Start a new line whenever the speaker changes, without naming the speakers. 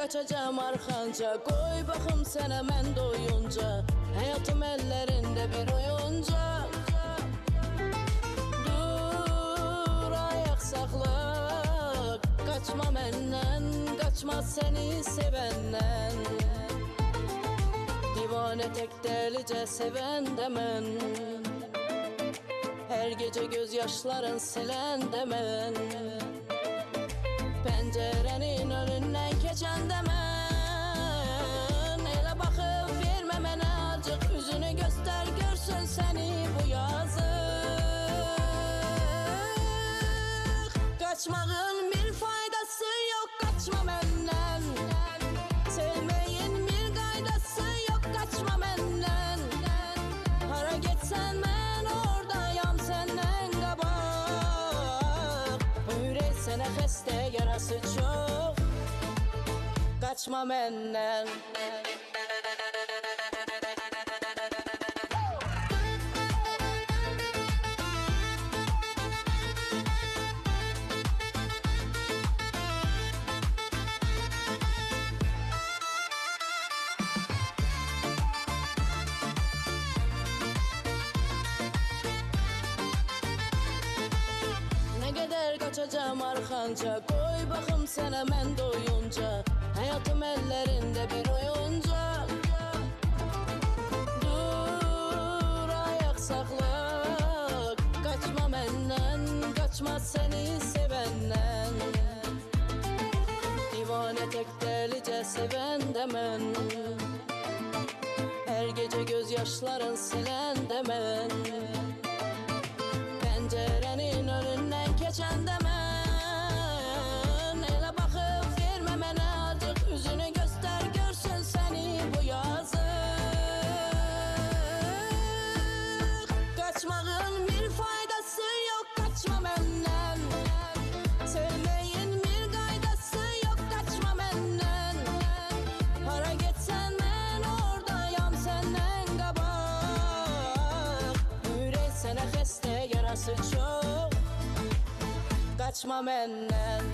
kaçacağım arxanca. Koy baxım sənə mən doyunca, həyatım əllərində bir oyuncaq. Dur ayaq saxla, qaçma məndən, qaçma səni sevəndən. Divanə tək dəlicə sevəndə mən, hər gecə göz yaşların siləndə mən, pəncərənin önündən keçəndə mən, elə baxıb vermə mənə acıq, üzünü göstər görsün səni bu yazıq. Qaçmağın bir faydası yox, qaçma məndən, sevməyin bir qaydası yox, qaçma məndən. Hara getsən mən oradayam səndən qabaq, ürək sənə xəstə yarası çox, qaçma məndən. Kaçacağım arxanca, koy baxım sənə mən doyunca, həyatım əllərində bir oyuncaq. Dur ayaq saxla, qaçma məndən, qaçma səni sevəndən. Divanə tək dəlicə sevəndə mən, hər gecə göz yaşların siləndə mən, pəncərənin önündən keçəndə mən, elə baxıb vermə mənə acıq, üzünü göstər görsün səni bu yazıq. Qaçmağın bir faydası yox, qaçma məndən, sevməyin bir qaydası yox, qaçma məndən. Hara getsən mən oradayam səndən qabaq, ürək sənə xəstə yarası çox, qaçma məndən.